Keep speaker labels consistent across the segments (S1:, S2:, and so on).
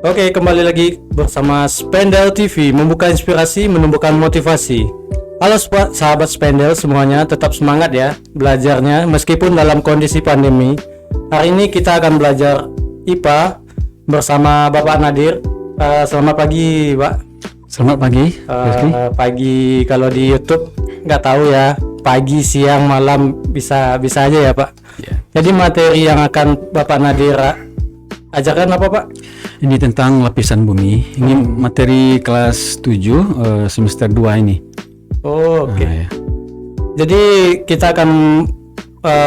S1: Oke, kembali lagi bersama Spendel TV, membuka inspirasi, menumbuhkan motivasi. Halo sahabat Spendel semuanya, tetap semangat ya belajarnya meskipun dalam kondisi pandemi. Hari ini kita akan belajar IPA bersama Bapak Nadir. Selamat pagi, Pak.
S2: Selamat pagi.
S1: Pagi kalau di YouTube nggak tahu ya, pagi, siang, malam bisa aja ya, Pak.
S2: Ya.
S1: Jadi materi yang akan Bapak Nadir ajarkan apa, Pak?
S2: Ini tentang lapisan bumi. Ini materi kelas 7 semester 2 ini.
S1: Oh, oke.
S2: Ya.
S1: Jadi kita akan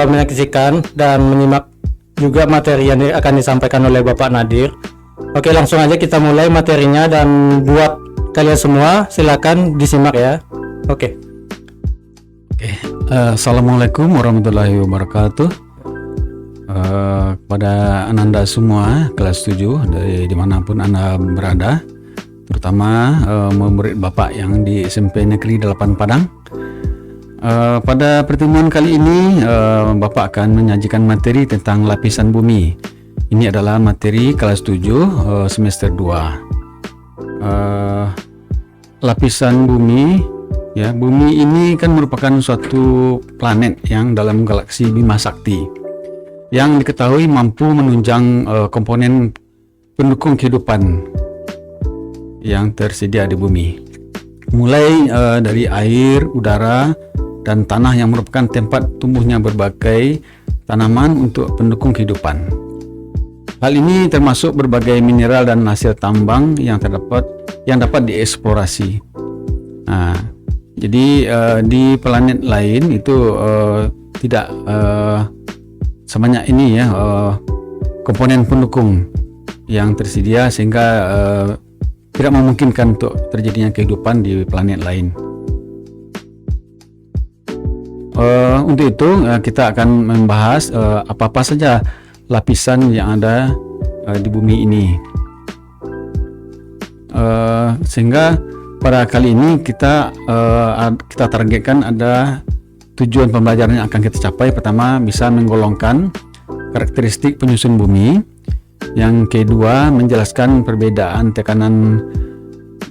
S1: menyaksikan dan menyimak juga materi yang akan disampaikan oleh Bapak Nadir. Oke, langsung aja kita mulai materinya, dan buat kalian semua silakan disimak ya. Oke.
S2: Assalamualaikum warahmatullahi wabarakatuh. Kepada Ananda semua kelas 7 dari dimanapun Anda berada, terutama murid Bapak yang di SMP Negeri 8 Padang. Pada pertemuan kali ini Bapak akan menyajikan materi tentang lapisan bumi. Ini adalah materi kelas 7 semester 2. Lapisan bumi, ya, bumi ini kan merupakan suatu planet yang dalam galaksi Bima Sakti yang diketahui mampu menunjang komponen pendukung kehidupan yang tersedia di bumi, mulai dari air, udara, dan tanah yang merupakan tempat tumbuhnya berbagai tanaman untuk pendukung kehidupan. Hal ini termasuk berbagai mineral dan hasil tambang yang dapat dieksplorasi. Nah, jadi di planet lain itu tidak sebanyak ini ya komponen pendukung yang tersedia, sehingga tidak memungkinkan untuk terjadinya kehidupan di planet lain. Untuk itu kita akan membahas apa-apa saja lapisan yang ada di bumi ini, sehingga pada kali ini kita targetkan ada tujuan pembelajaran yang akan kita capai. Pertama, bisa menggolongkan karakteristik penyusun bumi. Yang kedua, menjelaskan perbedaan tekanan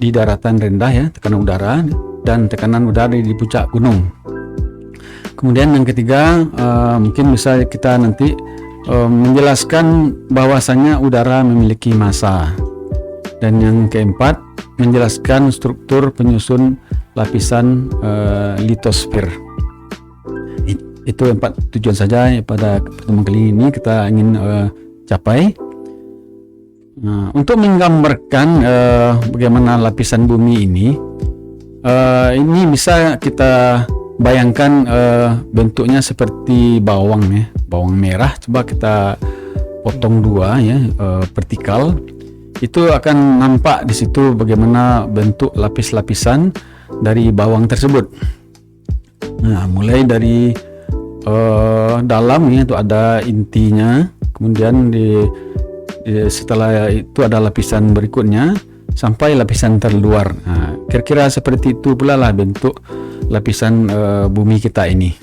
S2: di daratan rendah, ya, tekanan udara, dan tekanan udara di puncak gunung. Kemudian yang ketiga, mungkin bisa kita nanti menjelaskan bahwasannya udara memiliki massa. Dan yang keempat, menjelaskan struktur penyusun lapisan litosfer. Itu 4 tujuan saja pada pertemuan kali ini kita ingin capai. Untuk menggambarkan bagaimana lapisan bumi ini bisa kita bayangkan bentuknya seperti bawang, ya, bawang merah. Coba kita potong dua, ya, vertikal. Itu akan nampak di situ bagaimana bentuk lapis-lapisan dari bawang tersebut. Nah, mulai dari dalam, ya, itu ada intinya, kemudian setelah itu ada lapisan berikutnya sampai lapisan terluar. Nah, kira-kira seperti itu pula lah bentuk lapisan bumi kita ini.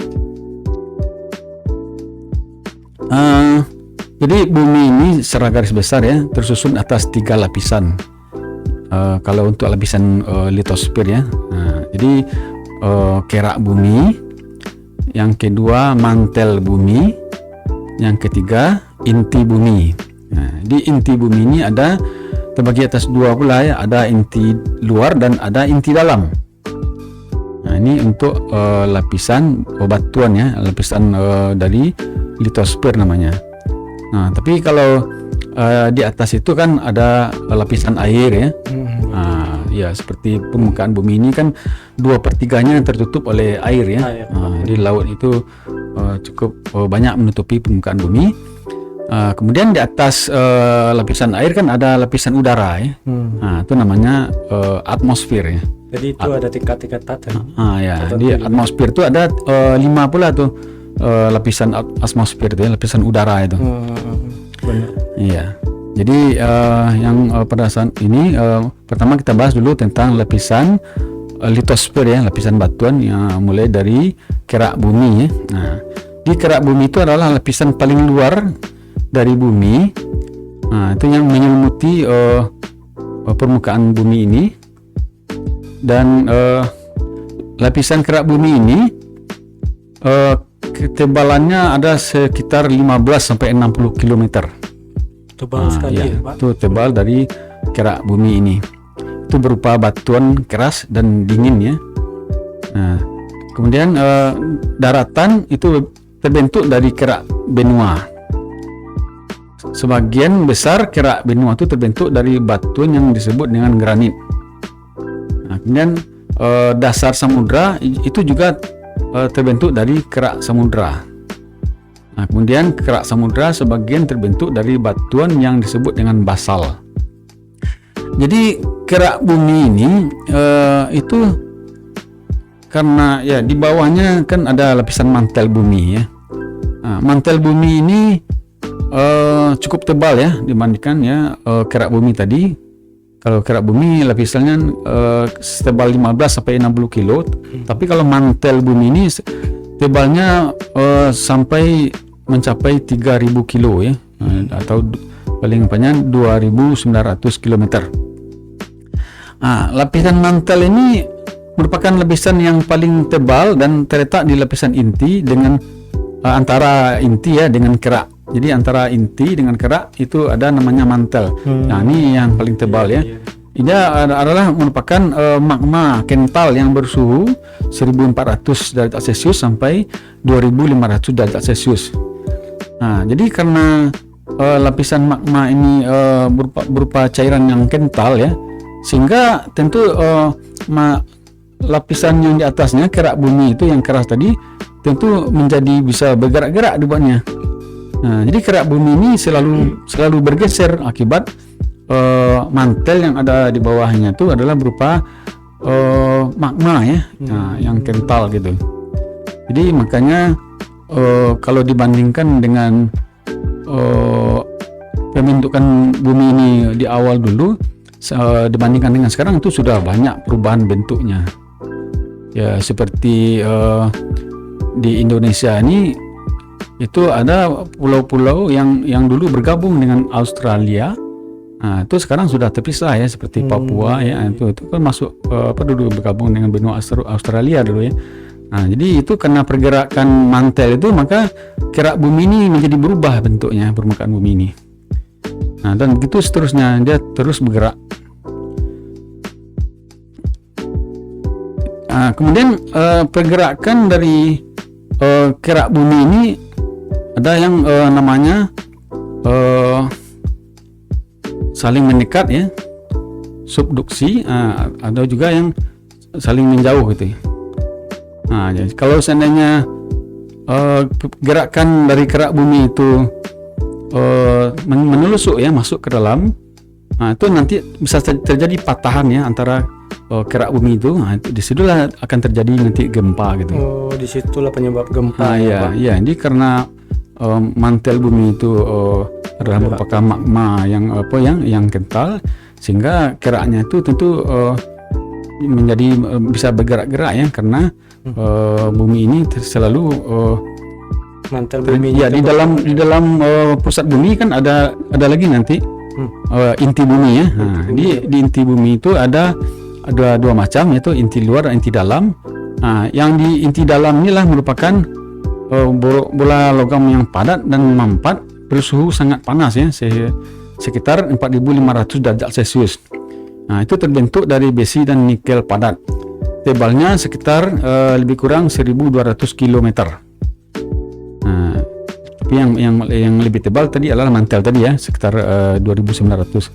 S2: Jadi bumi ini secara garis besar, ya, tersusun atas 3 lapisan. Kalau untuk lapisan litosfer, ya, jadi kerak bumi, yang kedua mantel bumi, yang ketiga inti bumi. Nah, di inti bumi ini ada terbagi atas 2 pula, ya, ada inti luar dan ada inti dalam. Nah, ini untuk lapisan batuan, ya, lapisan dari litosfer namanya. Nah, tapi kalau di atas itu kan ada lapisan air, ya. Ya, seperti permukaan bumi ini kan 2/3-nya tertutup oleh air, ya. Di laut itu cukup banyak menutupi permukaan bumi. Kemudian di atas lapisan air kan ada lapisan udara, ya. Itu namanya atmosfer, ya.
S1: Jadi itu ada tingkat-tingkatan.
S2: Ya, di atmosfer itu ada 5 pula tuh lapisan atmosfer itu, ya, lapisan udara itu.
S1: Benar.
S2: Iya. Jadi yang pada saat ini pertama kita bahas dulu tentang lapisan litosfer, ya, lapisan batuan yang mulai dari kerak bumi, ya. Nah, di kerak bumi itu adalah lapisan paling luar dari bumi Itu yang menyelimuti permukaan bumi ini. Dan lapisan kerak bumi ini ketebalannya ada sekitar 15 sampai 60 km.
S1: Tebal sekali ya, Pak.
S2: Itu tebal dari kerak bumi ini. Itu berupa batuan keras dan dingin ya. Nah, kemudian daratan itu terbentuk dari kerak benua. Sebagian besar kerak benua itu terbentuk dari batuan yang disebut dengan granit. Nah, kemudian dasar samudra itu juga terbentuk dari kerak samudra. Nah, kemudian kerak samudra sebagian terbentuk dari batuan yang disebut dengan basal. Jadi kerak bumi ini itu karena ya di bawahnya kan ada lapisan mantel bumi ya. Nah, mantel bumi ini cukup tebal ya dibandingkan ya kerak bumi tadi. Kalau kerak bumi lapisannya setebal 15 sampai 60 kilo, tapi kalau mantel bumi ini tebalnya sampai mencapai 3000 kilo ya, atau paling banyak 2900 km. Nah, lapisan mantel ini merupakan lapisan yang paling tebal dan terletak di lapisan inti dengan antara inti ya dengan kerak. Jadi antara inti dengan kerak itu ada namanya mantel. Nah, ini yang paling tebal ya. Ini adalah merupakan magma kental yang bersuhu 1400 derajat Celcius sampai 2500 derajat Celcius. Nah, jadi karena lapisan magma ini berupa cairan yang kental ya, sehingga tentu lapisan yang di atasnya kerak bumi itu yang keras tadi tentu menjadi bisa bergerak-gerak dibuatnya. Nah, jadi kerak bumi ini selalu bergeser akibat mantel yang ada di bawahnya itu adalah berupa magma ya, yang kental gitu. Jadi makanya kalau dibandingkan dengan pembentukan bumi ini di awal dulu dibandingkan dengan sekarang itu sudah banyak perubahan bentuknya. Ya seperti di Indonesia ini itu ada pulau-pulau yang dulu bergabung dengan Australia. Nah, itu sekarang sudah terpisah ya, seperti Papua ya, itu kan masuk dulu bergabung dengan benua Australia dulu ya. Nah, jadi itu karena pergerakan mantel itu maka kerak bumi ini menjadi berubah bentuknya, permukaan bumi ini. Nah, dan begitu seterusnya dia terus bergerak. Nah, kemudian pergerakan dari kerak bumi ini ada yang namanya saling mendekat ya, subduksi, ada juga yang saling menjauh gitu ya. Nah, jadi kalau seandainya gerakan dari kerak bumi itu menelusuk ya, masuk ke dalam, nah itu nanti bisa terjadi patahan ya antara kerak bumi itu. Nah, disitulah akan terjadi nanti gempa gitu.
S1: Oh, disitulah penyebab gempa.
S2: Ya, jadi karena mantel bumi itu adalah merupakan magma yang kental, sehingga keraknya itu tentu menjadi bisa bergerak-gerak ya, karena bumi ini selalu
S1: mantel bumi
S2: ya di dalam pusat bumi kan ada lagi nanti inti bumi ya. Nah, di inti bumi itu ada dua macam, yaitu inti luar dan inti dalam. Nah, yang di inti dalam inilah merupakan bola logam yang padat dan mampat bersuhu sangat panas ya, sekitar 4500 derajat Celcius. Nah, itu terbentuk dari besi dan nikel padat. Tebalnya sekitar lebih kurang 1200 km. Nah, tapi yang lebih tebal tadi adalah mantel tadi ya, sekitar 2900.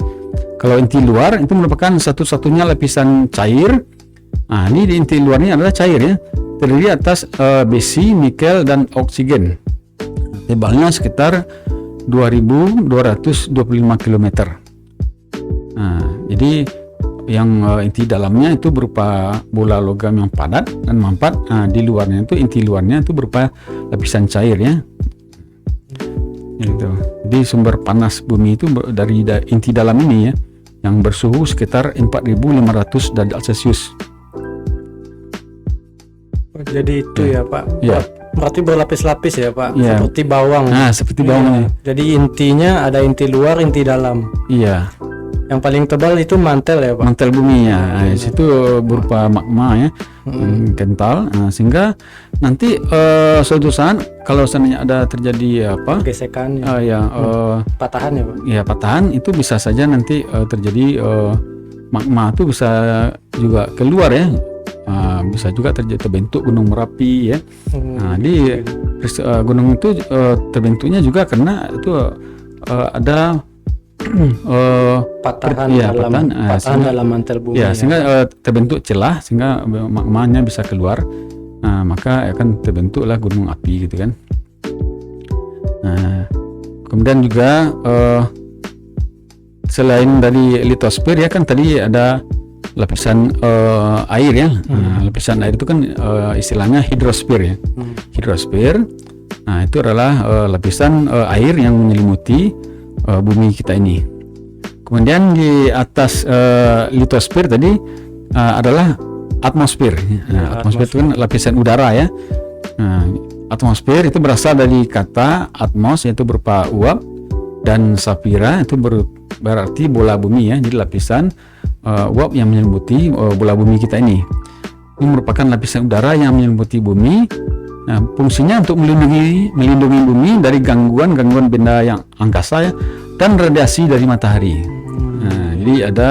S2: Kalau inti luar itu merupakan satu-satunya lapisan cair. Nah, ini di inti luarnya adalah cair ya, terdiri atas besi, nikel, dan oksigen. Tebalnya sekitar 2225 km. Nah, jadi yang inti dalamnya itu berupa bola logam yang padat dan mampat. Nah, di luarnya itu inti luarnya itu berupa lapisan cair ya. Gitu. Jadi sumber panas bumi itu dari inti dalam ini ya, yang bersuhu sekitar 4500 derajat Celcius.
S1: Jadi itu ya Pak,
S2: ya.
S1: Berarti berlapis-lapis ya Pak,
S2: Iya.
S1: seperti bawang.
S2: Nah, seperti bawang.
S1: Jadi intinya ada inti luar, inti dalam.
S2: Iya.
S1: Yang paling tebal itu mantel ya Pak.
S2: Mantel bumi ya. Nah, di situ berupa magma ya, kental. Nah, sehingga nanti suatu saat kalau seandainya ada terjadi apa?
S1: Gesekan, patahan ya Pak.
S2: Ya patahan itu bisa saja nanti terjadi magma itu bisa juga keluar ya. Bisa juga terbentuk gunung Merapi ya. Nah, di gunung itu terbentuknya juga karena itu ada
S1: patahan
S2: ya,
S1: dalam
S2: sehingga,
S1: dalam mantel bumi.
S2: ya, sehingga terbentuk celah sehingga magmanya bisa keluar. Nah, maka akan terbentuklah gunung api gitu kan. Nah, kemudian juga selain dari litosfer ya kan tadi ada lapisan air ya. Nah, lapisan air itu kan istilahnya hidrosfer ya. Hidrosfer. Nah, itu adalah lapisan air yang menyelimuti bumi kita ini. Kemudian di atas litosfer tadi adalah atmosfer. Nah, atmosfer itu kan lapisan udara ya. Nah, atmosfer itu berasal dari kata atmos yaitu berupa uap dan safira itu berarti bola bumi ya. Jadi lapisan uap yang menyelimuti bola bumi kita ini. Ini merupakan lapisan udara yang menyelimuti bumi. Nah, fungsinya untuk melindungi bumi dari gangguan benda yang angkasa ya, dan radiasi dari matahari. Nah, jadi ada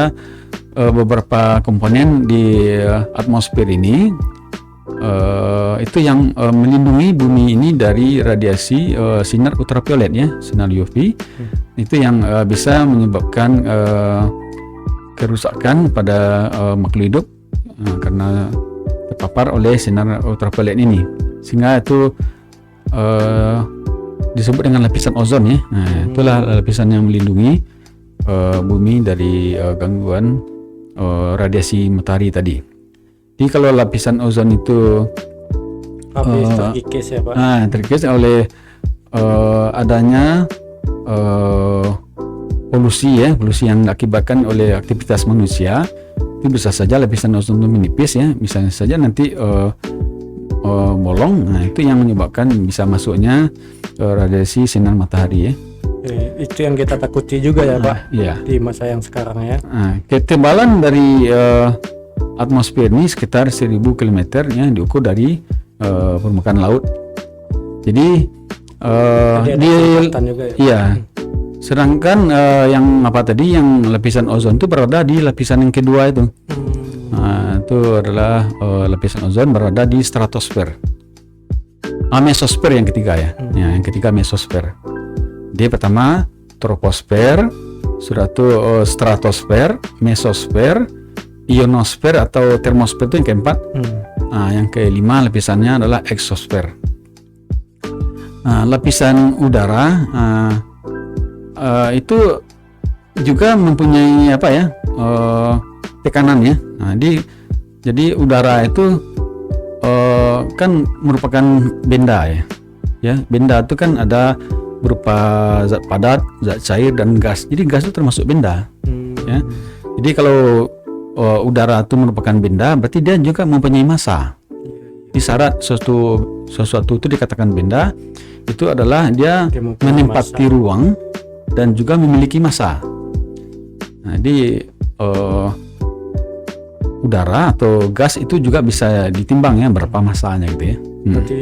S2: beberapa komponen di atmosfer ini itu yang melindungi bumi ini dari radiasi sinar ultraviolet ya, sinar UV. Itu yang bisa menyebabkan kerusakan pada makhluk hidup karena terpapar oleh sinar ultraviolet ini. Sehingga itu disebut dengan lapisan ozon ya. Nah, itulah lapisan yang melindungi bumi dari gangguan radiasi matahari tadi. Jadi kalau lapisan ozon itu
S1: terkikis ya Pak.
S2: Terkikis oleh adanya polusi yang diakibatkan oleh aktivitas manusia, itu bisa saja lapisan ozon itu menipis ya. Misalnya saja nanti bolong. Nah, itu yang menyebabkan bisa masuknya radiasi sinar matahari ya.
S1: Itu yang kita takuti juga ya Pak.
S2: Iya.
S1: Di masa yang sekarang ya.
S2: Ketebalan dari atmosfer ini sekitar 1000 km ya, diukur dari permukaan laut. Jadi
S1: juga ya.
S2: Iya. Sedangkan yang lapisan ozon itu berada di lapisan yang kedua itu. Itu adalah lapisan ozon berada di stratosfer. Mesosfer yang ketiga ya. Yang ketiga mesosfer. Dia pertama troposfer, sudah itu stratosfer, mesosfer, ionosfer atau termosfer itu yang keempat. Yang kelima lapisannya adalah eksosfer. Lapisan udara itu juga mempunyai tekanan ya. Jadi udara itu kan merupakan benda ya. Benda itu kan ada berupa zat padat, zat cair dan gas. Jadi gas itu termasuk benda. Ya. Jadi kalau udara itu merupakan benda, berarti dia juga mempunyai massa. Di syarat sesuatu itu dikatakan benda, itu adalah dia menempati ruang dan juga memiliki massa. Nah, di udara atau gas itu juga bisa ditimbang ya berapa massanya gitu ya.
S1: Berarti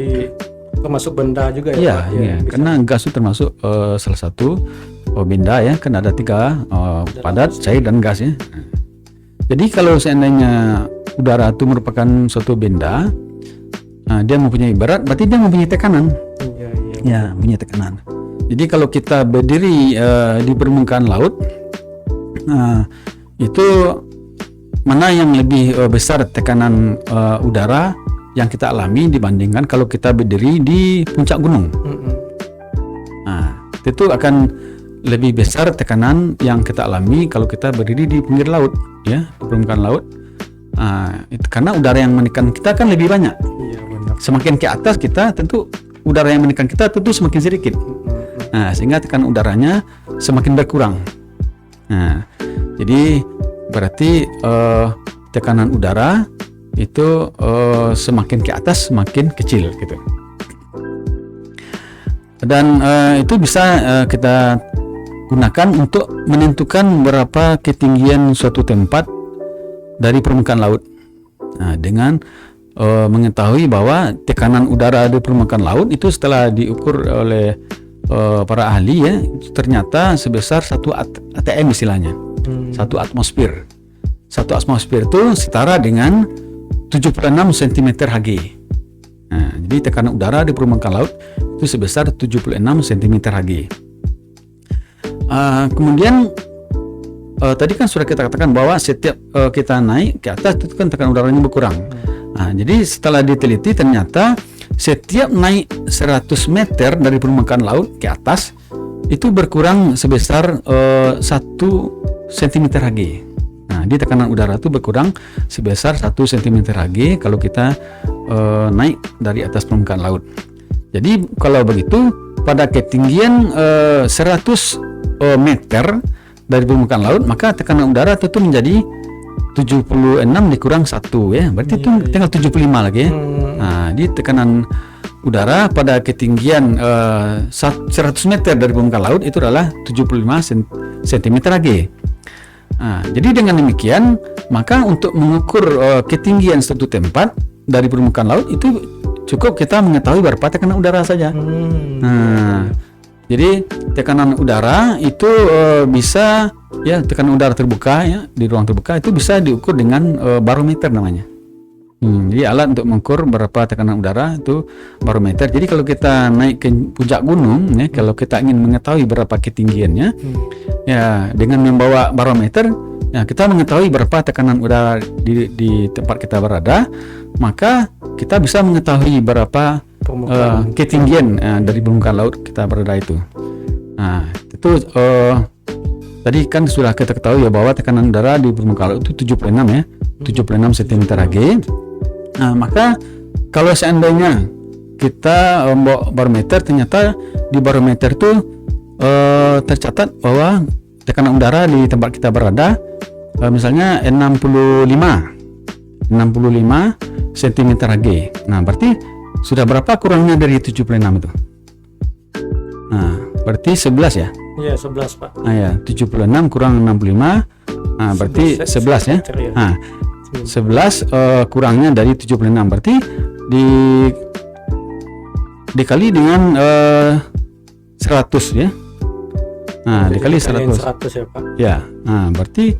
S1: termasuk benda juga ya?
S2: Iya, karena gas itu termasuk salah satu benda ya, kan ada 3 padat, cair dan gas ya. Jadi kalau seandainya udara itu merupakan suatu benda, dia mempunyai berat, berarti dia mempunyai tekanan. Ya, mempunyai tekanan. Jadi kalau kita berdiri di permukaan laut, itu mana yang lebih besar tekanan udara yang kita alami dibandingkan kalau kita berdiri di puncak gunung. Itu akan lebih besar tekanan yang kita alami kalau kita berdiri di pinggir laut ya, di permukaan laut. Itu karena udara yang menekan kita kan lebih banyak.
S1: Iya, benar.
S2: Semakin ke atas kita tentu udara yang menekan kita tentu semakin sedikit. Sehingga tekanan udaranya semakin berkurang. Jadi berarti tekanan udara itu semakin ke atas semakin kecil gitu. Dan itu bisa kita gunakan untuk menentukan berapa ketinggian suatu tempat dari permukaan laut. Nah, dengan mengetahui bahwa tekanan udara di permukaan laut itu setelah diukur oleh para ahli ya, ternyata sebesar 1 ATM istilahnya. 1 atmosfer. 1 atmosfer itu setara dengan 76 cm Hg. Nah, jadi tekanan udara di permukaan laut itu sebesar 76 cm Hg. Kemudian tadi kan sudah kita katakan bahwa setiap kita naik ke atas itu kan tekanan udaranya berkurang. Nah, jadi setelah diteliti ternyata setiap naik 100 meter dari permukaan laut ke atas itu berkurang sebesar 1 cm Hg. Nah, di tekanan udara itu berkurang sebesar 1 cm Hg kalau kita naik dari atas permukaan laut. Jadi kalau begitu pada ketinggian 100 meter dari permukaan laut, maka tekanan udara itu menjadi 76 dikurang 1 ya. Berarti itu tinggal 75 lagi ya. Nah, di tekanan udara pada ketinggian 100 meter dari permukaan laut itu adalah 75 cm Hg. Nah, jadi dengan demikian, maka untuk mengukur ketinggian suatu tempat dari permukaan laut itu cukup kita mengetahui berapa tekanan udara saja. Nah, jadi tekanan udara itu bisa ya, tekanan udara terbuka ya, di ruang terbuka itu bisa diukur dengan barometer namanya. Jadi alat untuk mengukur berapa tekanan udara itu barometer. Jadi kalau kita naik ke puncak gunung ya, kalau kita ingin mengetahui berapa ketinggiannya ya, dengan membawa barometer ya, kita mengetahui berapa tekanan udara di tempat kita berada, maka kita bisa mengetahui berapa ketinggian dari permukaan laut kita berada itu. Nah, itu tadi kan sudah kita ketahui ya bahwa tekanan udara di permukaan laut itu 76 ya, 76 cm Hg. Nah, maka kalau seandainya kita membawa barometer, ternyata di barometer itu tercatat bahwa tekanan udara di tempat kita berada misalnya 65 cm Hg. Nah, berarti sudah berapa kurangnya dari 76 itu? Nah, berarti 11 ya?
S1: Iya, 11 Pak.
S2: Nah ya, 76 kurang 65, nah berarti 11 ya? Nah, 11 kurangnya dari 76, berarti dikali dengan 100 ya? Nah, dikali 100
S1: ya Pak.
S2: Ya, nah berarti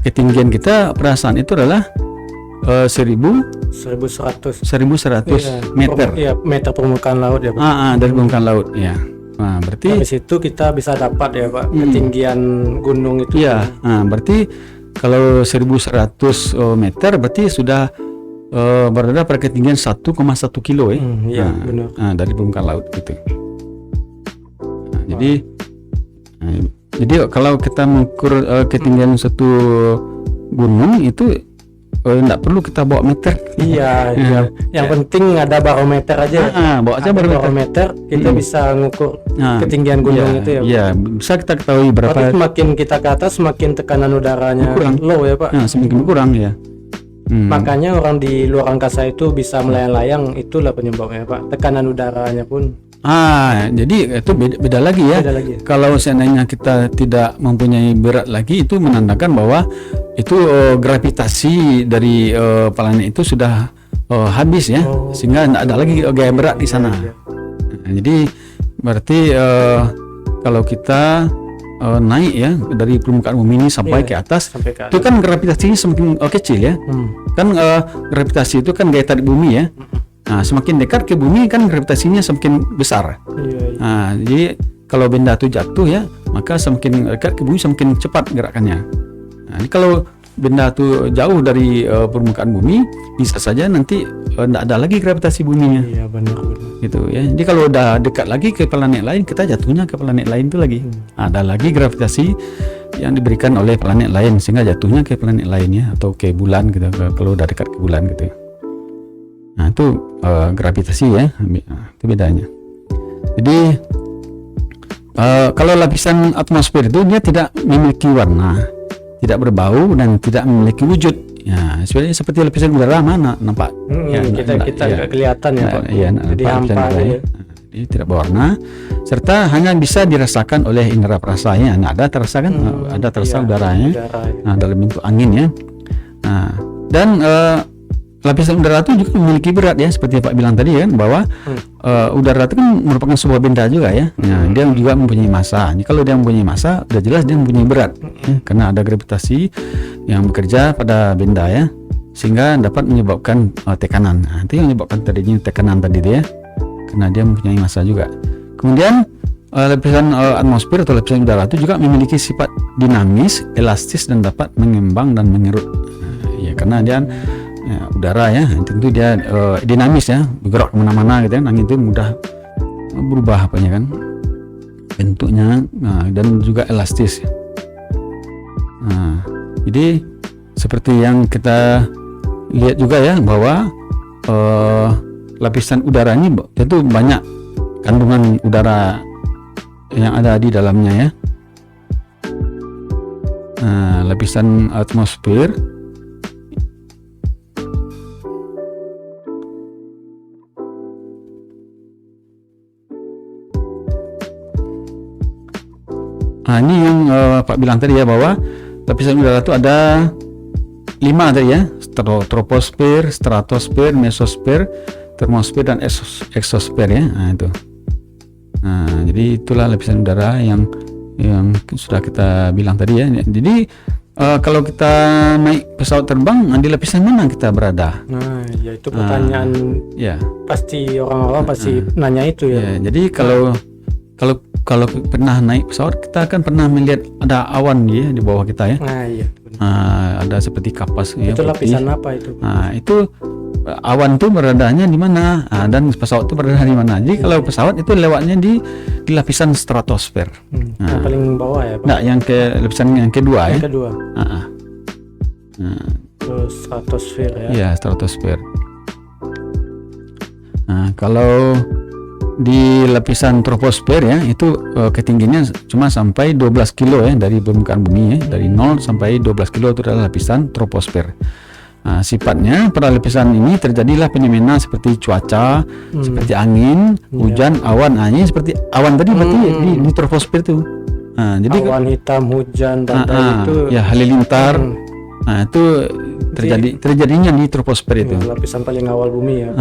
S2: ketinggian kita perasaan itu adalah 1100 meter.
S1: Iya, meter permukaan laut ya Pak.
S2: Dari permukaan laut ya. Nah, berarti
S1: dari situ kita bisa dapat ya Pak ketinggian gunung itu.
S2: Iya, nah, berarti kalau 1100 meter berarti sudah berada pada ketinggian 1,1 kilo ya.
S1: Iya, benar.
S2: Nah, dari permukaan laut gitu. Nah, jadi kalau kita mengukur ketinggian satu gunung itu enggak perlu kita bawa meter.
S1: Iya. Yang penting ada barometer aja.
S2: Bawa aja
S1: barometer kita bisa ngukur ketinggian gunung itu ya.
S2: Iya, bisa kita ketahui berapa.
S1: Tapi semakin kita ke atas semakin tekanan udaranya
S2: berkurang.
S1: Low ya Pak.
S2: Semakin berkurang ya.
S1: Makanya orang di luar angkasa itu bisa melayang-layang, itulah penyebabnya Pak. Tekanan udaranya pun.
S2: Jadi itu beda lagi ya. Kalau seandainya kita tidak mempunyai berat lagi, itu menandakan bahwa itu gravitasi dari planet itu sudah habis ya, sehingga tidak ada lagi gaya berat di sana. Nah, jadi berarti kalau kita naik ya dari permukaan bumi ini sampai ke atas, itu kan gravitasinya semakin kecil ya. Kan gravitasi itu kan gaya tarik bumi ya. Nah, semakin dekat ke bumi kan gravitasinya semakin besar. Nah, jadi kalau benda itu jatuh ya, maka semakin dekat ke bumi semakin cepat gerakannya. Nah, ini kalau benda itu jauh dari permukaan bumi, bisa saja nanti tidak ada lagi gravitasi buminya.
S1: Iya, benar.
S2: Gitu ya. Jadi kalau udah dekat lagi ke planet lain, kita jatuhnya ke planet lain itu lagi. Ada lagi gravitasi yang diberikan oleh planet lain sehingga jatuhnya ke planet lainnya atau ke bulan gitu, kalau udah dekat ke bulan gitu. Nah, itu gravitasi ya, itu bedanya. Jadi kalau lapisan atmosfer itu dia tidak memiliki warna, tidak berbau dan tidak memiliki wujud. Ya, sebenarnya seperti lapisan udara mana nampak.
S1: Kita nggak kelihatan ya Pak.
S2: Iya,
S1: jadi hampa aja.
S2: Jadi tidak berwarna, serta hanya bisa dirasakan oleh indera perasanya. Nah, ada terasa kan, ada terasa udaranya. Nah, dalam bentuk angin ya. Nah, dan lapisan udara itu juga memiliki berat ya, seperti Pak bilang tadi kan, bahwa udara itu kan merupakan sebuah benda juga ya. Nah, dia juga mempunyai massa. Jadi kalau dia mempunyai massa, udah jelas dia mempunyai berat ya, karena ada gravitasi yang bekerja pada benda ya, sehingga dapat menyebabkan tekanan. Nah, itu yang menyebabkan terjadinya tekanan tadi dia, karena dia mempunyai massa juga. Kemudian lapisan atmosfer atau lapisan udara itu juga memiliki sifat dinamis, elastis, dan dapat mengembang dan mengerut. Ya, karena dia udara ya, tentu dia dinamis ya, bergerak kemana-mana gitu kan. Angin itu mudah berubah apanya kan, bentuknya, dan juga elastis. Nah, jadi seperti yang kita lihat juga ya, bahwa lapisan udara ini tentu banyak kandungan udara yang ada di dalamnya ya. Nah, lapisan atmosfer ini yang Pak bilang tadi ya, bahwa lapisan udara itu ada 5 tadi ya: troposfer, stratosfer, mesosfer, termosfer, dan eksosfer ya. Nah, itu. Nah, jadi itulah lapisan udara yang sudah kita bilang tadi ya. Jadi kalau kita naik pesawat terbang, di lapisan mana kita berada?
S1: Nah, ya itu pertanyaan.
S2: Ya.
S1: Pasti orang-orang pasti nanya itu ya.
S2: Jadi kalau pernah naik pesawat, kita akan pernah melihat ada awan ya di bawah kita ya.
S1: Nah, iya.
S2: Ada seperti kapas ya.
S1: Itu lapisan apa itu?
S2: Nah, itu awan itu beradanya di mana? Dan pesawat itu berada di mana? Jadi kalau pesawat itu lewatnya di lapisan stratosfer.
S1: Yang paling bawah ya, Pak?
S2: Nah, lapisan yang kedua ya.
S1: Yang kedua. Terus stratosfer ya.
S2: Iya, stratosfer. Nah, kalau di lapisan troposfer ya, itu ketinggiannya cuma sampai 12 kilo ya dari permukaan bumi ya. Dari 0 sampai 12 kilo itu adalah lapisan troposfer. Nah, sifatnya pada lapisan ini terjadilah fenomena seperti cuaca, seperti angin, hujan, awan. Nah, ini seperti awan tadi berarti di troposfer itu. Nah, jadi
S1: awan hitam, hujan, badai itu
S2: ya, halilintar. Nah, itu terjadinya di troposfer itu.
S1: Lapisan paling awal bumi ya.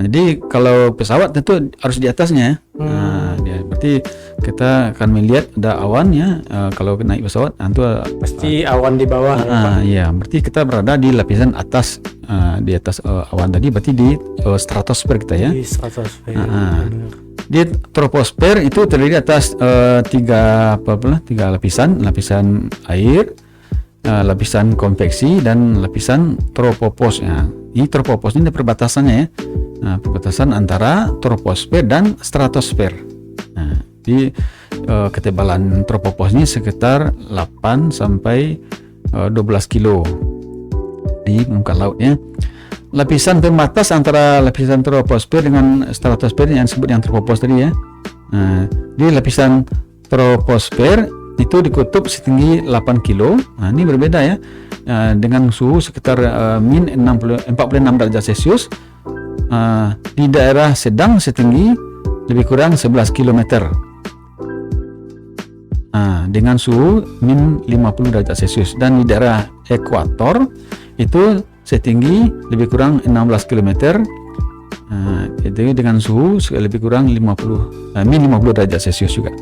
S2: Jadi kalau pesawat tentu harus di atasnya. Berarti kita akan melihat ada awan ya. Kalau naik pesawat, itu
S1: pasti awan di bawah.
S2: Iya, berarti kita berada di lapisan atas, di atas awan tadi. Berarti di stratosfer kita ya.
S1: Di stratosfer.
S2: Di troposfer itu terdiri atas tiga lapisan: lapisan air, lapisan konveksi, dan lapisan tropopos ya. Ini tropopos ini perbatasannya ya. Nah, perbatasan antara troposfer dan stratosfer. Nah, di ketebalan tropopos ini sekitar 8 sampai 12 kilo di muka laut ya. Lapisan pembatas antara lapisan troposfer dengan stratosfer yang disebut yang tropopos tadi ya. Nah, di lapisan troposfer itu di kutub setinggi 8 kilo. Nah, ini berbeda ya, dengan suhu sekitar min 46 derajat Celcius. Di daerah sedang setinggi lebih kurang 11 km. Dengan suhu min 50 derajat Celcius, dan di daerah ekuator itu setinggi lebih kurang 16 km. Itu dengan suhu lebih kurang min 50 derajat Celcius juga.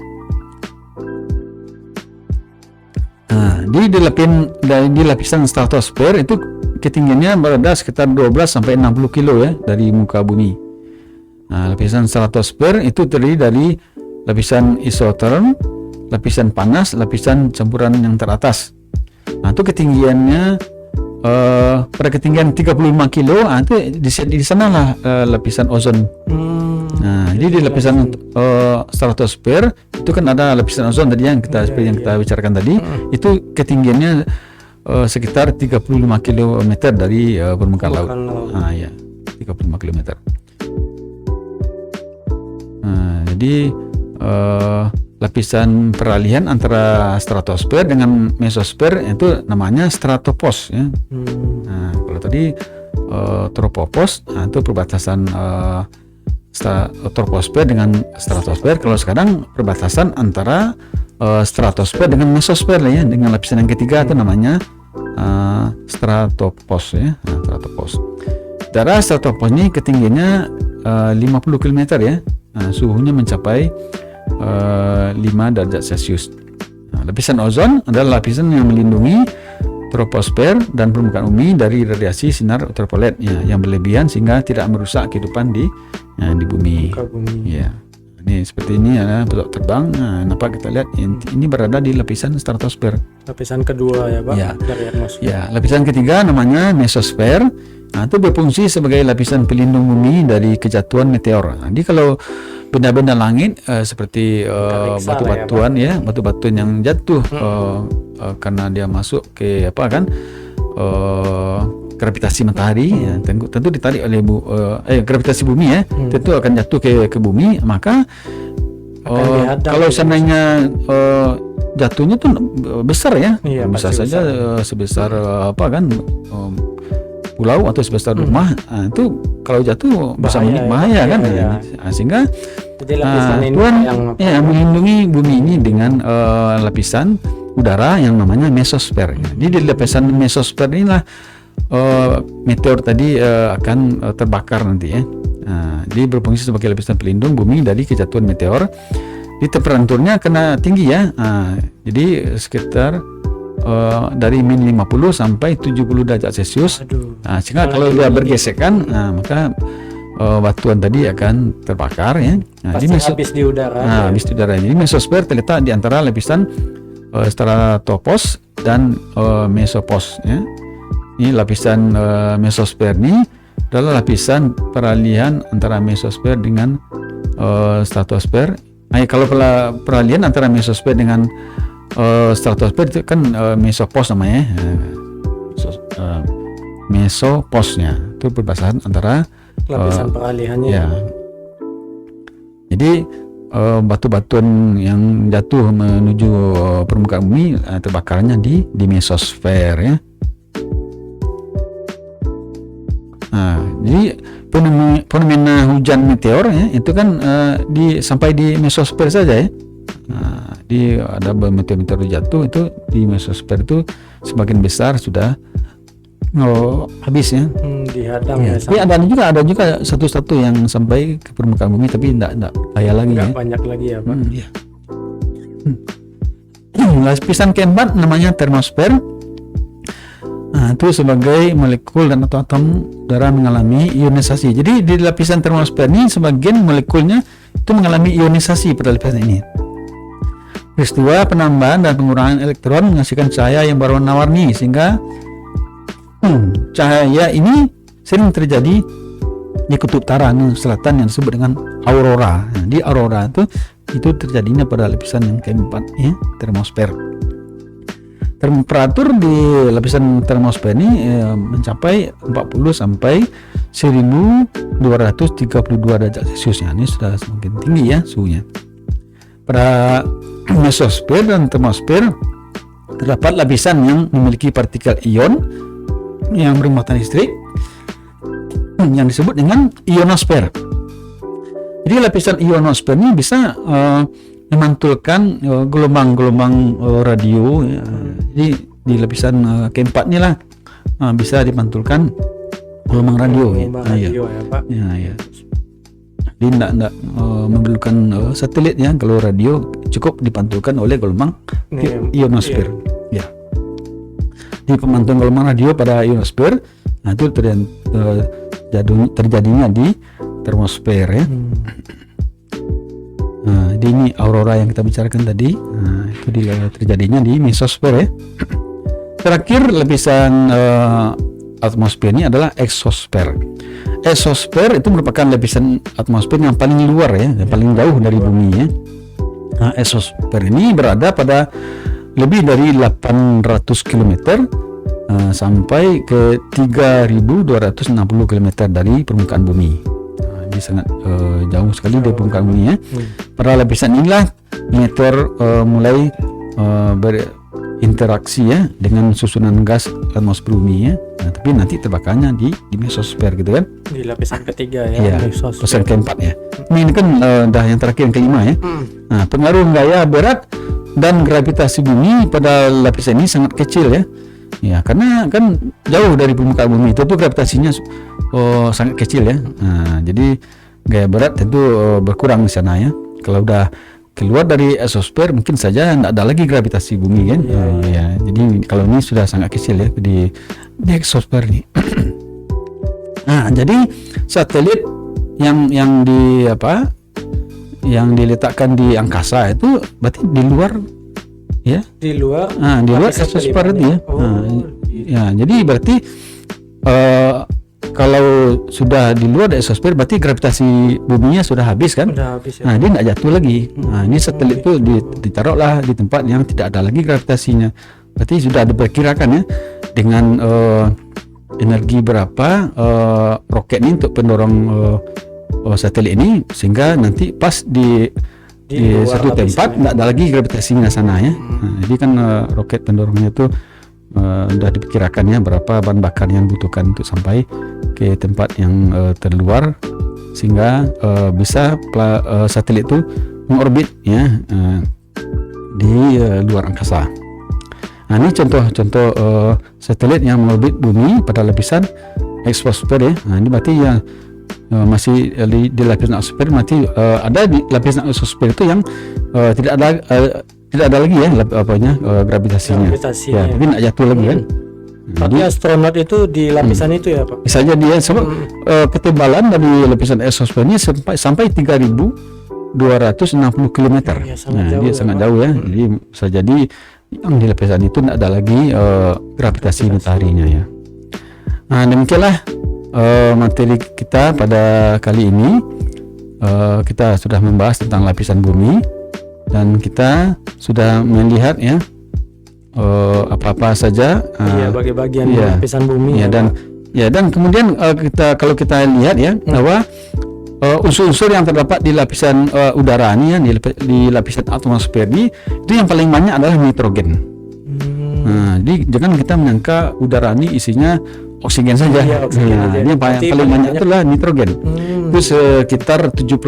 S2: Di lapisan stratosfer itu ketinggiannya berada sekitar 12 sampai 60 kilo ya dari muka bumi. Nah, lapisan stratosfer itu terdiri dari lapisan isotherm, lapisan panas, lapisan campuran yang teratas. Nah, itu ketinggiannya pada ketinggian 35 kilo, itu di sanalah lapisan ozon. Nah, jadi di lapisan stratosfer itu kan ada lapisan ozon tadi yang seperti yang kita bicarakan tadi. Itu ketinggiannya sekitar 35 km dari permukaan laut. Ya, 35 km. Jadi lapisan peralihan antara stratosfer dengan mesosfer itu namanya stratopos ya. Nah, kalau tadi tropopos, itu perbatasan troposfer dengan stratosfer. Kalau sekarang perbatasan antara stratosfer dengan mesosfer ya, dengan lapisan yang ketiga itu namanya stratopos ya. Stratopos. Udara stratopos ini ketinggiannya 50 km ya. Suhunya mencapai 5 derajat Celcius. Lapisan ozon adalah lapisan yang melindungi troposfer dan permukaan bumi dari radiasi sinar ultraviolet ya, yang berlebihan sehingga tidak merusak kehidupan di bumi. Ya. Ini seperti ini ya, pesawat terbang. Nampak kita lihat ini berada di lapisan stratosfer.
S1: Lapisan kedua ya Pak,
S2: Ya.
S1: dari atmosfer.
S2: Ya, lapisan ketiga namanya mesosfer. Itu berfungsi sebagai lapisan pelindung bumi dari kejatuhan meteor. Jadi kalau benda-benda langit seperti
S1: Periksa
S2: batu-batuan
S1: lah
S2: ya, batu-batuan yang jatuh karena dia masuk ke gravitasi matahari ya, tentu ditarik oleh gravitasi bumi ya, tentu akan jatuh ke bumi, maka kalau seandainya jatuhnya tuh besar ya,
S1: Iya,
S2: bisa
S1: pasti
S2: saja sebesar pulau atau sebesar rumah. Itu kalau jatuh bisa bahaya kan ya. Sehingga
S1: Jadi lapisan ini
S2: Tuhan
S1: yang
S2: melindungi bumi ini dengan lapisan udara yang namanya mesosfer. Jadi di lapisan mesosfer inilah meteor tadi akan terbakar nanti ya. Dia berfungsi sebagai lapisan pelindung bumi dari kejatuhan meteor. Di temperaturnya kena tinggi ya. Jadi sekitar dari min 50 sampai 70 derajat Celcius. Sehingga kalau dia bergesekan, maka batuan tadi akan terbakar ya.
S1: pasti habis di udara.
S2: Habis di udara. Jadi mesosfer terletak di antara lapisan stratopos dan mesopos ya. Ini lapisan mesosfer ini adalah lapisan peralihan antara mesosfer dengan stratosfer. Kalau peralihan antara mesosfer dengan stratosfer itu kan mesopos namanya mesoposnya itu perbatasan antara
S1: Lapisan peralihannya.
S2: ya. Jadi batu-batuan yang jatuh menuju permukaan bumi terbakarnya di mesosfer ya. Jadi fenomena hujan meteor ya itu kan sampai di mesosfer saja ya. Di ada meteor jatuh itu di mesosfer itu sebagian besar sudah habis ya.
S1: Dihadang ya.
S2: Tapi ada juga satu-satu yang sampai ke permukaan bumi tapi tidak kaya lagi ya.
S1: Banyak lagi ya Pak.
S2: Lapisan keempat namanya termosfer. Itu sebagai molekul dan atau atom udara mengalami ionisasi. Jadi di lapisan termosfer ini sebagian molekulnya itu mengalami ionisasi pada lapisan ini. Peristiwa penambahan dan pengurangan elektron menghasilkan cahaya yang berwarna-warni sehingga cahaya ini sering terjadi di kutub utara dan selatan yang disebut dengan aurora. Di aurora itu terjadinya pada lapisan yang keempat ya, termosfer. Temperatur di lapisan termosfer ini mencapai 40 sampai 1232 derajat Celcius. Ini sudah semakin tinggi ya suhunya. Pada mesosfer dan termosfer terdapat lapisan yang memiliki partikel ion yang bermuatan listrik yang disebut dengan ionosfer. Jadi lapisan ionosfer ini bisa memantulkan gelombang-gelombang radio ya. Jadi di lapisan keempat ini lah bisa dipantulkan gelombang radio
S1: ya Pak.
S2: Ya. Jadi tidak memerlukan satelit ya, kalau radio cukup dipantulkan oleh gelombang ionosfer. Ya. Di pemantauan gelombang radio pada ionosfer, itu terjadinya di termosfer ya. Jadi ini aurora yang kita bicarakan tadi, itu terjadinya di mesosfer ya. Terakhir lapisan atmosfer ini adalah eksosfer. Eksosfer itu merupakan lapisan atmosfer yang paling luar ya, yang paling jauh dari bumi ya. Eksosfer ini berada pada lebih dari 800 km sampai ke 3.260 km dari permukaan bumi. Jadi sangat jauh sekali dari permukaan bumi ya. Pada lapisan inilah meteor mulai interaksi ya dengan susunan gas atmosfer bumi ya. Nah, tapi nanti terbakarnya di mesosfer gitu kan.
S1: Di lapisan ketiga ya.
S2: Iya,
S1: mesosfer.
S2: pesan keempat ya. Ini kan dah yang terakhir yang kelima ya. Nah, pengaruh gaya berat dan gravitasi bumi pada lapisan ini sangat kecil ya. Ya, karena kan jauh dari permukaan bumi itu tuh gravitasinya sangat kecil ya. Nah, jadi gaya berat tentu berkurang di sana ya. Kalau udah keluar dari exosfer mungkin saja tidak ada lagi gravitasi bumi kan. Ya, jadi kalau ini sudah sangat kecil ya di exosfer ini. Nah, jadi satelit yang di apa? Yang diletakkan di angkasa itu berarti di luar ya?
S1: Di luar.
S2: Di luar exosfer itu ya. Ya, jadi berarti kalau sudah di luar exosfer berarti gravitasi buminya sudah habis kan?
S1: Sudah habis ya.
S2: Nah, dia tidak jatuh lagi. Nah, ini satelit itu ditaruhlah di tempat yang tidak ada lagi gravitasinya. Berarti sudah diperkirakan ya dengan energi berapa roket ini untuk pendorong satelit ini sehingga nanti pas di satu tempat tidak ada lagi gravitasinya sana ya. Nah, jadi kan roket pendorongnya itu sudah diperkirakan ya berapa bahan bakar yang dibutuhkan untuk sampai ke tempat yang terluar sehingga bisa satelit itu mengorbit ya di luar angkasa. Nah, ini contoh-contoh satelit yang mengorbit bumi pada lapisan exosfer ya. Nah, ini berarti yang masih di lapisan exosfer berarti ada di lapisan exosfer itu yang tidak ada lagi ya gravitasinya. Ya, tapi tidak jatuh lagi kan.
S1: Berarti astronot itu di lapisan itu ya Pak?
S2: Bisa jadi ya, sebab ketebalan dari lapisan exosfer ini sampai 3.260 km.
S1: Ya,
S2: Dia sangat jauh ya. Jadi bisa jadi yang di lapisan itu tidak ada lagi gravitasi mataharinya ya. Nah, demikianlah materi kita pada kali ini. Kita sudah membahas tentang lapisan bumi dan kita sudah melihat ya apa-apa saja
S1: bagi-bagian lapisan bumi
S2: ya, dan kemudian kalau kita lihat ya bahwa unsur-unsur yang terdapat di lapisan udara ini ya, di lapisan atmosfer ini itu yang paling banyak adalah nitrogen. Nah, jadi jangan kita menyangka udara ini isinya oksigen saja. Ini yang paling banyak itu adalah nitrogen. Itu sekitar 78%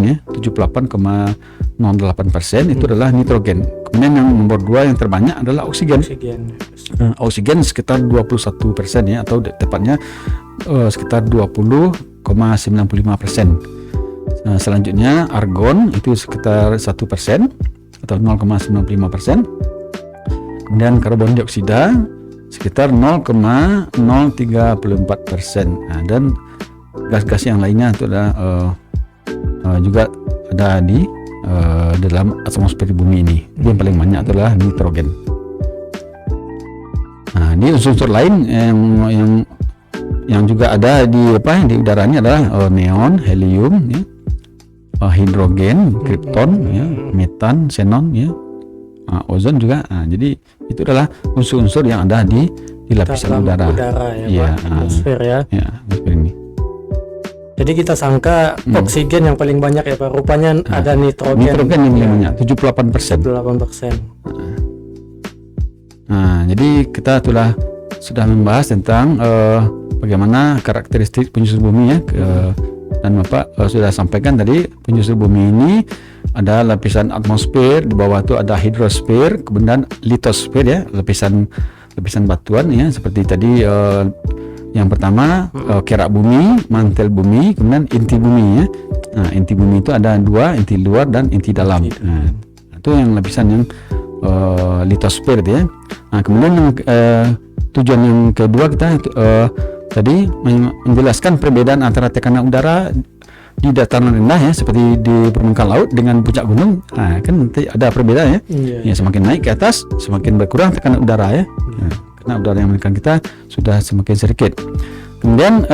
S2: ya, 78,08% itu adalah nitrogen. Kemudian yang nomor 2 yang terbanyak adalah oksigen. Oksigen sekitar 21% ya, atau tepatnya sekitar 20,95%. Selanjutnya argon itu sekitar 1% atau 0,95%. Kemudian karbon dioksida sekitar 0,034%. Nah, dan gas-gas yang lainnya itu adalah juga ada di dalam atmosfer bumi ini. Yang paling banyak adalah nitrogen. Nah, ini unsur-unsur lain yang juga ada di udara ini adalah neon, helium, ya, hidrogen, krypton, ya, metan, xenon, ya, ozon juga. Nah, jadi itu adalah unsur-unsur yang ada di lapisan udara
S1: ya, atmosfer ya.
S2: Ya, atmosfer ini.
S1: Jadi kita sangka oksigen yang paling banyak ya Pak. Rupanya ada nitrogen.
S2: Nitrogen yang paling banyak, 78%.
S1: 78%.
S2: Nah, jadi kita sudah membahas tentang bagaimana karakteristik penyusun bumi ya. Dan Bapak sudah sampaikan tadi penyusun bumi ini ada lapisan atmosfer, di bawah itu ada hidrosfer, kemudian litosfer ya, lapisan batuan ya, seperti tadi yang pertama kerak bumi, mantel bumi, kemudian inti bumi ya. Nah, inti bumi itu ada 2, inti luar dan inti dalam. Nah, itu yang lapisan yang litosfer ya. Nah, kemudian yang tujuan yang kedua kita tadi menjelaskan perbedaan antara tekanan udara di dataran rendah ya, seperti di permukaan laut dengan puncak gunung. Nah, kan nanti ada perbedaan ya. Ya, semakin naik ke atas semakin berkurang tekanan udara ya. Nah, karena udara yang menekan kita sudah semakin sedikit. Kemudian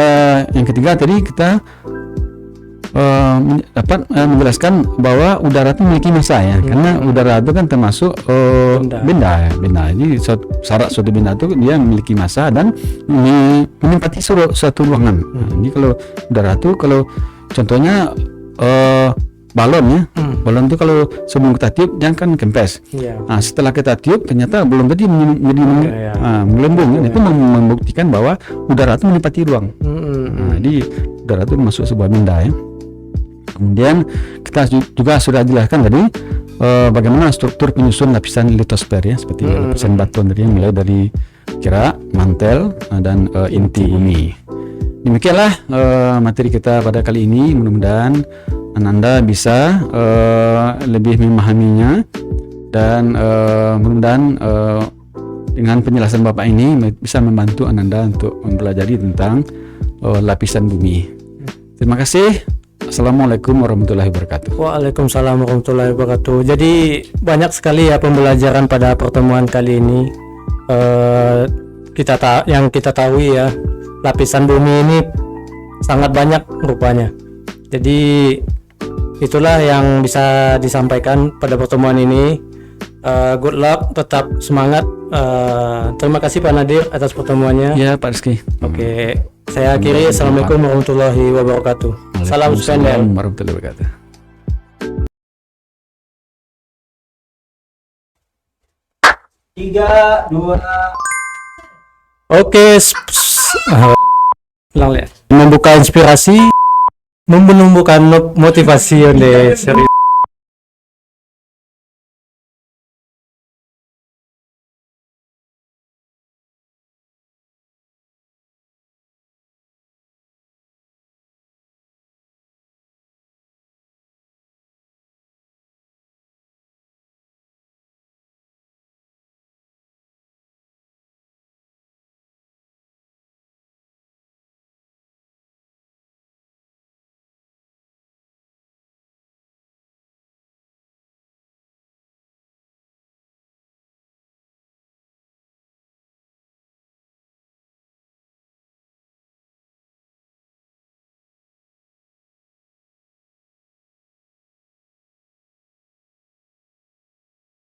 S2: yang ketiga tadi kita dapat menjelaskan bahwa udara itu memiliki massa ya, karena udara itu kan termasuk benda. Jadi syarat suatu benda itu dia memiliki massa dan menempati suatu ruangan. Jadi kalau udara itu, kalau contohnya balon ya. Balon itu kalau sebelum kita tiup jangan kan kempes.
S1: Iya.
S2: Nah, setelah kita tiup ternyata belum tadi menjadi
S1: Iya.
S2: melembung kan. Itu membuktikan bahwa udara itu melipati ruang. Nah, jadi udara itu masuk sebuah minda ya. Kemudian kita juga sudah jelaskan tadi bagaimana struktur penyusun lapisan litosfer ya, seperti lapisan batuan tadi, mulai dari kira mantel dan inti bumi. Demikianlah materi kita pada kali ini. Mudah-mudahan Anda bisa lebih memahaminya, dan mudah-mudahan dengan penjelasan Bapak ini bisa membantu Anda untuk mempelajari tentang lapisan bumi. Terima kasih. Assalamualaikum warahmatullahi wabarakatuh.
S1: Waalaikumsalam warahmatullahi wabarakatuh. Jadi banyak sekali ya pembelajaran pada pertemuan kali ini. Yang kita tahu ya, lapisan bumi ini sangat banyak rupanya. Jadi itulah yang bisa disampaikan pada pertemuan ini. Good luck, tetap semangat. Terima kasih Pak Nadir atas pertemuannya.
S2: Ya Pak Rizky.
S1: Oke, saya akhiri. Assalamualaikum warahmatullahi wabarakatuh. Salam Spendel.
S2: Warahmatullahi wabarakatuh.
S1: Tiga, dua. Oke, ulang ya. Membuka inspirasi, menumbuhkan motivasi yang serius.